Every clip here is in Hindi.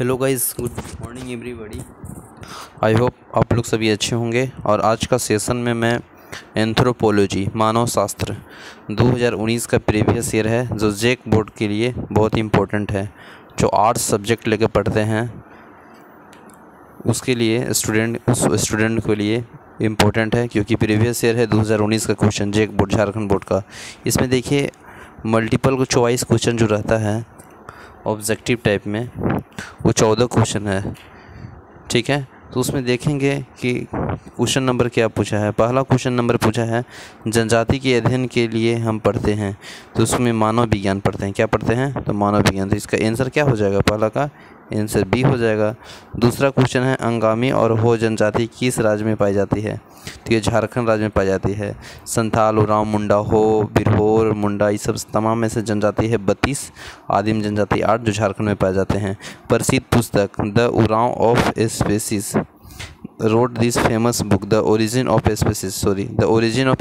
Hello guys, good morning everybody. I hope आप लोग सभी अच्छे होंगे। और आज का सेशन में मैं एंथ्रोपोलॉजी मानव शास्त्र 2019 का प्रीवियस ईयर है, जो जेक बोर्ड के लिए बहुत ही इम्पोर्टेंट है। जो आर्ट्स सब्जेक्ट लेके पढ़ते हैं उसके लिए उस स्टूडेंट के लिए इम्पोर्टेंट है, क्योंकि प्रीवियस ईयर है 2019 का क्वेश्चन जेक बोर्ड झारखंड बोर्ड का। इसमें देखिए मल्टीपल चॉइस क्वेश्चन जो रहता है ऑब्जेक्टिव टाइप में, वो 14 क्वेश्चन है, ठीक है। तो उसमें देखेंगे कि क्वेश्चन नंबर क्या पूछा है। पहला क्वेश्चन नंबर पूछा है जनजाति के अध्ययन के लिए हम पढ़ते हैं, तो उसमें मानव विज्ञान पढ़ते हैं। क्या पढ़ते हैं? तो मानव विज्ञान। तो इसका आंसर क्या हो जाएगा? पहला का आंसर बी हो जाएगा। दूसरा क्वेश्चन है अंगामी और हो जनजाति किस राज्य में पाई जाती है? तो ये झारखंड राज्य में पाई जाती है। संथाल, उरांव, मुंडा, हो, बिरहोर, मुंडा, ये सब तमाम में से जनजाति है 32, आदिम जनजाति 8 जो झारखंड में पाए जाते हैं। प्रसिद्ध पुस्तक the Oraon of species road this famous book the origin of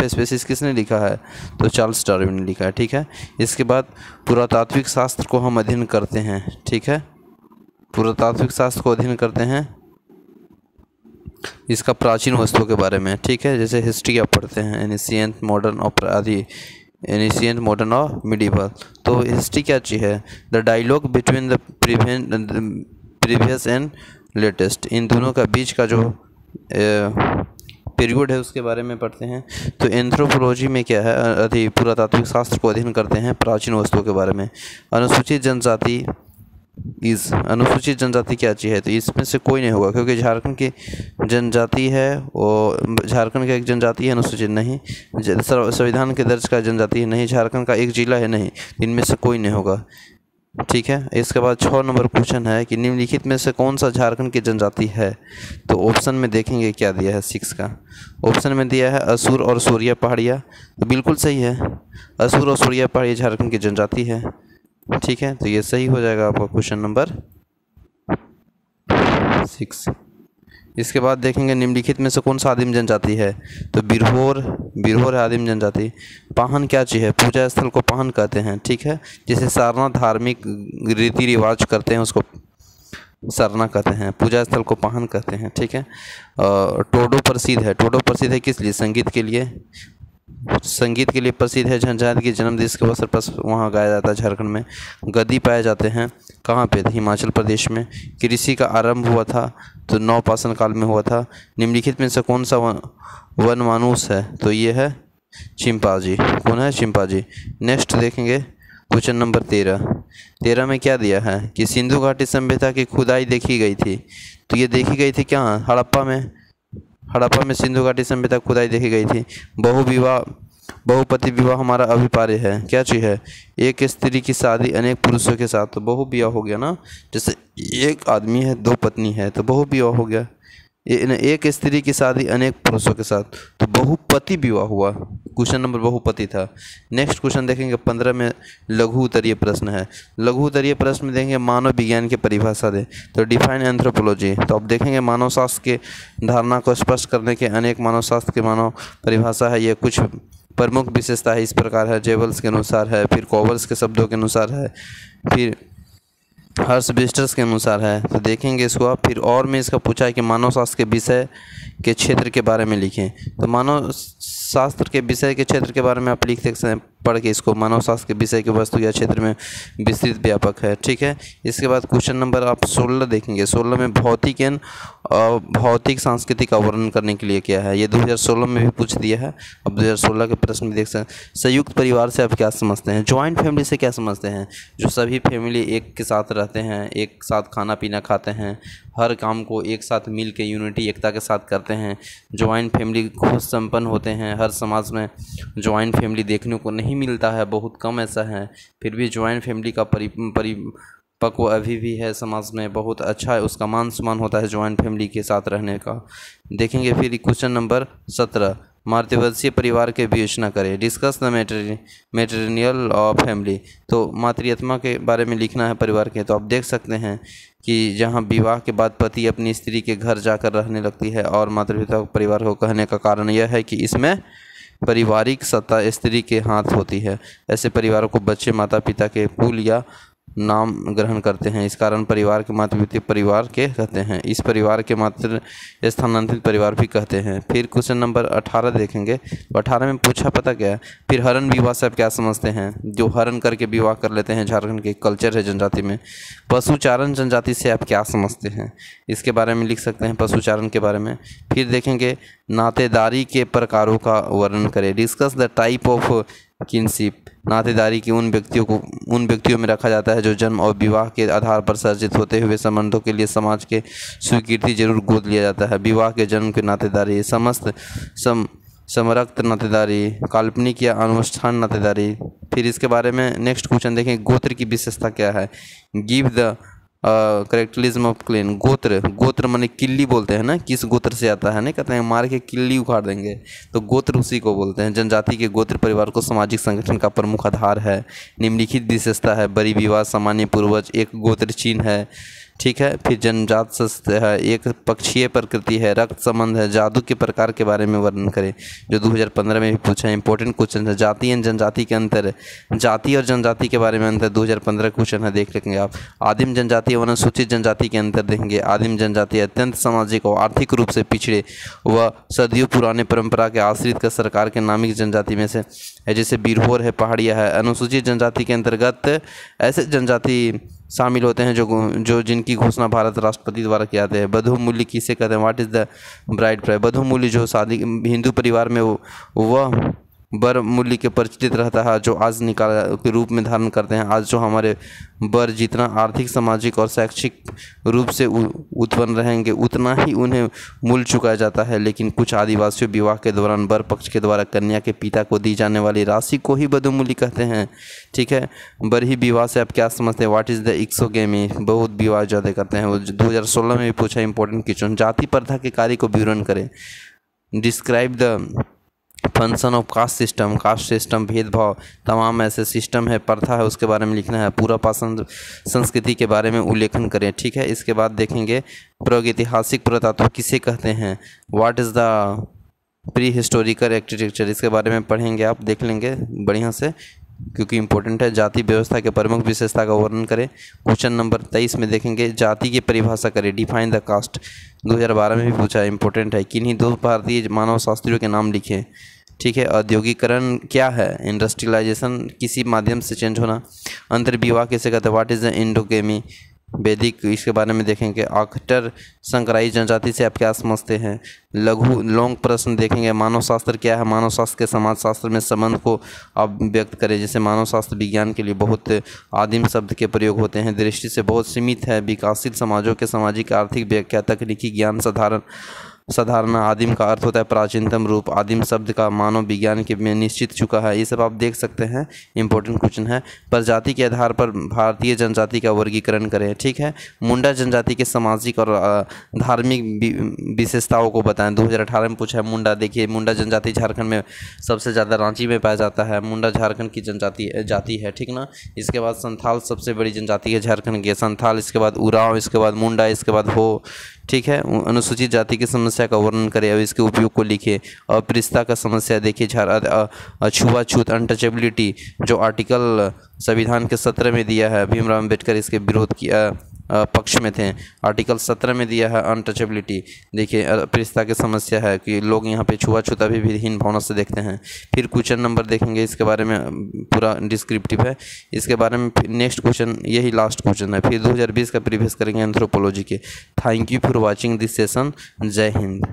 species किसने लिखा है? तो चार्ल्स डार्विन ने लिखा है, ठीक है। इसके बाद पुरातात्विक शास्त्र को हम अध्ययन करते हैं, ठीक है। पुरातात्विक शास्त्र को अध्ययन करते हैं इसका प्राचीन वस्तुओं के बारे में, ठीक है। जैसे हिस्ट्री आप पढ़ते हैं, एनिशियंट, मॉडर्न और मिडिवल। तो हिस्ट्री क्या चीज़ है? The dialogue between the previous and latest, इन दोनों का बीच का जो पीरियड है उसके बारे में पढ़ते हैं। तो एंथ्रोपोलॉजी में क्या है? पुरातात्विक शास्त्र को अध्ययन करते हैं प्राचीन वस्तुओं के बारे में। अनुसूचित जनजाति क्या चीज़ है? तो इसमें से कोई नहीं होगा, क्योंकि झारखंड की जनजाति है, वो झारखंड का एक जनजाति है अनुसूचित नहीं, संविधान के दर्ज का जनजाति है नहीं, झारखंड का एक जिला है नहीं, इनमें से कोई नहीं होगा, ठीक है। इसके बाद 6 नंबर क्वेश्चन है कि निम्नलिखित में से कौन सा झारखंड की जनजाति है? तो ऑप्शन में देखेंगे क्या दिया है 6 का। ऑप्शन में दिया है असुर और सूर्या पहाड़िया, तो बिल्कुल सही है, असुर और सूर्या पहाड़िया झारखंड की जनजाति है, ठीक है। तो ये सही हो जाएगा आपका क्वेश्चन नंबर 6। इसके बाद देखेंगे निम्नलिखित में से कौन सा आदिम जनजाति है? तो बिरहोर है आदिम जनजाति। पाहन क्या चीज़ है? पूजा स्थल को पाहन कहते हैं, ठीक है। जिसे सारना धार्मिक रीति रिवाज करते हैं उसको सरना कहते हैं, पूजा स्थल को पाहन कहते हैं, ठीक है। टोडो प्रसिद्ध है। टोडो प्रसिद्ध है किस लिए? संगीत के लिए। संगीत के लिए प्रसिद्ध है। जनजाति के जन्मदिवस के अवसर पर वहाँ गाया जाता है झारखंड में। गद्दी पाए जाते हैं कहाँ पे? हिमाचल प्रदेश में। कृषि का आरंभ हुआ था तो नवपाषाण काल में हुआ था। निम्नलिखित में से कौन सा वनमानुष है? तो ये है चिंपांजी। कौन है? चिंपांजी। नेक्स्ट देखेंगे क्वेश्चन नंबर 13 में क्या दिया है कि सिंधु घाटी सभ्यता की खुदाई देखी गई थी। तो ये देखी गई थी क्या? हड़प्पा में सिंधु घाटी सभ्यता खुदाई देखी गई थी। बहुपति विवाह हमारा अभिप्राय है, क्या चीज़ है? एक स्त्री की शादी अनेक पुरुषों के साथ, तो बहु विवाह हो गया ना। जैसे एक आदमी है 2 पत्नी है तो बहु विवाह हो गया। एक स्त्री की शादी अनेक पुरुषों के साथ तो बहुपति विवाह हुआ। क्वेश्चन नंबर बहुपति था। नेक्स्ट क्वेश्चन देखेंगे 15 में लघु उत्तरीय प्रश्न है। लघु उत्तरीय प्रश्न में देखेंगे मानव विज्ञान की परिभाषा दे, तो डिफाइन एंथ्रोपोलॉजी। तो अब देखेंगे मानव शास्त्र के धारणा को स्पष्ट करने के अनेक मानव शास्त्र के मानव परिभाषा है। ये कुछ प्रमुख विशेषता है इस प्रकार है, जेबल्स के अनुसार है, फिर कॉवल्स के शब्दों के अनुसार है, फिर हर्षविस्टर्स के अनुसार है। तो देखेंगे इसको आप। फिर और में इसका पूछा है कि मानव शास्त्र के विषय के क्षेत्र के बारे में लिखें। तो मानव शास्त्र के विषय के क्षेत्र के बारे में आप लिख सकते हैं पढ़ के इसको। मानव शास्त्र के विषय के वस्तु या क्षेत्र में विस्तृत व्यापक है, ठीक है। इसके बाद क्वेश्चन नंबर आप 16 देखेंगे। 16 में भौतिक सांस्कृतिक का वर्णन करने के लिए क्या है? ये 2016 में भी पूछ दिया है। अब 2016 के प्रश्न में देख सकते हैं। संयुक्त परिवार से आप क्या समझते हैं? ज्वाइंट फैमिली से क्या समझते हैं? जो सभी फैमिली एक के साथ रहते हैं, एक साथ खाना पीना खाते हैं, हर काम को एक साथ मिल के यूनिटी एकता के साथ करते हैं। ज्वाइंट फैमिली खुद संपन्न होते हैं। हर समाज में ज्वाइंट फैमिली देखने को नहीं मिलता है, बहुत कम ऐसा है। फिर भी ज्वाइंट फैमिली का परिपक्व अभी भी है समाज में, बहुत अच्छा है, उसका मान सम्मान होता है ज्वाइंट फैमिली के साथ रहने का। देखेंगे फिर क्वेश्चन नंबर 17 मातृवंशीय परिवार के विवेचना करें। Discuss the matrilineal family. तो मातृत्मा के बारे में लिखना है परिवार के। तो आप देख सकते हैं कि जहां विवाह के बाद पति अपनी स्त्री के घर जाकर रहने लगती है, और मातृपिता परिवार को कहने का कारण यह है कि इसमें पारिवारिक सत्ता स्त्री के हाथ होती है। ऐसे परिवारों को बच्चे माता पिता के कुल या नाम ग्रहण करते हैं। इस कारण परिवार के मातृ परिवार के कहते हैं। इस परिवार के मातृ स्थानांतरित परिवार भी कहते हैं। फिर क्वेश्चन नंबर 18 देखेंगे। तो 18 में पूछा पता क्या है, फिर हरण विवाह से आप क्या समझते हैं? जो हरण करके विवाह कर लेते हैं, झारखंड के कल्चर है जनजाति में। पशुचारण जनजाति से आप क्या समझते हैं? इसके बारे में लिख सकते हैं, पशुचारण के बारे में। फिर देखेंगे नातेदारी के प्रकारों का वर्णन करें। Discuss the type of kinship. नातेदारी की उन व्यक्तियों में रखा जाता है जो जन्म और विवाह के आधार पर सर्जित होते हुए संबंधों के लिए समाज के स्वीकृति जरूर गोद लिया जाता है। विवाह के जन्म की नातेदारी, समस्त समरक्त नातेदारी, काल्पनिक या अनुष्ठान नातेदारी। फिर इसके बारे में नेक्स्ट क्वेश्चन देखें, गोत्र की विशेषता क्या है? Give the characteristics of clan. गोत्र माने किल्ली बोलते हैं ना, किस गोत्र से आता है, नहीं कहते हैं मार के किल्ली उखाड़ देंगे, तो गोत्र उसी को बोलते हैं। जनजाति के गोत्र परिवार को सामाजिक संगठन का प्रमुख आधार है। निम्नलिखित विशेषता है, बड़ी विवाह, सामान्य पूर्वज, एक गोत्र चिन्ह है, ठीक है। फिर जनजात सस्ते है, एक पक्षीय प्रकृति है, रक्त संबंध है, जादू के प्रकार के बारे में वर्णन करें, जो 2015 में भी पूछा है। इंपॉर्टेंट क्वेश्चन है। जाति एंड जनजाति के अंतर, जाति और जनजाति के बारे में अंतर 2015 क्वेश्चन है, देख लेंगे आप। आदिम जनजाति और अनुसूचित जनजाति के अंतर देखेंगे। आदिम जनजाति अत्यंत सामाजिक और आर्थिक रूप से पिछड़े व सदियों पुराने परंपरा के आश्रित कर सरकार के नामिक जनजाति में से है, जैसे बिरहोर है, पहाड़िया है। अनुसूचित जनजाति के अंतर्गत ऐसे जनजाति शामिल होते हैं जो जिनकी घोषणा भारत राष्ट्रपति द्वारा किया जाते हैं। बधू मूल्य किसे कहते हैं? What is the bride price? बधू मूल्य जो शादी हिंदू परिवार में वह वर मूल्य के परिचित रहता है जो आज निकाला के रूप में धारण करते हैं। आज जो हमारे वर जितना आर्थिक, सामाजिक और शैक्षिक रूप से उत्पन्न रहेंगे उतना ही उन्हें मूल्य चुकाया जाता है। लेकिन कुछ आदिवासियों विवाह के दौरान वर पक्ष के द्वारा कन्या के पिता को दी जाने वाली राशि को ही बधू मूल्य कहते हैं, ठीक है। बरही विवाह से आप क्या समझते हैं? What is the exogamy? बहुत विवाह ज़्यादा करते हैं, वो 2016 में भी पूछा इंपॉर्टेंट क्वेश्चन। जाति प्रथा के कार्य को विवरण करें। Describe the function of caste system. Caste system, भेदभाव, तमाम ऐसे सिस्टम है, प्रथा है, उसके बारे में लिखना है। पूरा पाषाण संस्कृति के बारे में उल्लेखन करें, ठीक है। इसके बाद देखेंगे प्रागैतिहासिक पुरातत्व किसे कहते हैं? What is the pre historical architecture? इसके बारे में पढ़ेंगे आप, देख लेंगे बढ़िया से क्योंकि इंपॉर्टेंट है। जाति व्यवस्था के प्रमुख विशेषता का वर्णन करें। क्वेश्चन नंबर 23 में देखेंगे जाति की परिभाषा करें। डिफाइन द कास्ट, 2012 में भी पूछा है, इंपॉर्टेंट है। किन्हीं दो भारतीय मानव शास्त्रियों के नाम लिखें, ठीक है। औद्योगिकरण क्या है? इंडस्ट्रियलाइजेशन, किसी माध्यम से चेंज होना। अंतर्विवाह किसे कहते हैं? What is the endogamy? वैदिक, इसके बारे में देखेंगे। आखटर संकराई जनजाति से आप क्या समझते हैं? लघु लॉन्ग प्रश्न देखेंगे। मानव शास्त्र क्या है? मानव शास्त्र के समाज शास्त्र में संबंध को आप व्यक्त करें। जैसे मानव शास्त्र विज्ञान के लिए बहुत आदिम शब्द के प्रयोग होते हैं, दृष्टि से बहुत सीमित है। विकासशील समाजों के सामाजिक आर्थिक व्याख्या, तकनीकी ज्ञान, साधारण आदिम का अर्थ होता है प्राचीनतम रूप। आदिम शब्द का मानव विज्ञान के में निश्चित चुका है। ये सब आप देख सकते हैं, इंपॉर्टेंट क्वेश्चन है। प्रजाति के आधार पर भारतीय जनजाति का वर्गीकरण करें, ठीक है। मुंडा जनजाति के सामाजिक और धार्मिक विशेषताओं को बताएं। 2018 में पूछा है मुंडा। देखिए मुंडा जनजाति झारखंड में सबसे ज़्यादा रांची में पाया जाता है। मुंडा झारखंड की जाति है, ठीक ना। इसके बाद संथाल सबसे बड़ी जनजाति है झारखंड की, संथाल। इसके बाद उरांव, इसके बाद मुंडा, इसके बाद हो, ठीक है। अनुसूचित जाति की समस्या का वर्णन करें और इसके उपयोग को लिखे। अस्पृश्यता का समस्या देखिए। छुआछूत, अनटचेबिलिटी, जो आर्टिकल संविधान के 17 में दिया है, भीमराव अम्बेडकर इसके विरोध किया पक्ष में थे। आर्टिकल 17 में दिया है अनटचेबिलिटी। देखिए अस्पृश्यता की समस्या है कि लोग यहाँ पे छुआछूत अभी भी हीन भावना से देखते हैं। फिर क्वेश्चन नंबर देखेंगे, इसके बारे में पूरा डिस्क्रिप्टिव है। इसके बारे में नेक्स्ट क्वेश्चन, यही लास्ट क्वेश्चन है। फिर 2020 का प्रीवियस करेंगे एंथ्रोपोलॉजी के। Thank you for watching this session. जय हिंद।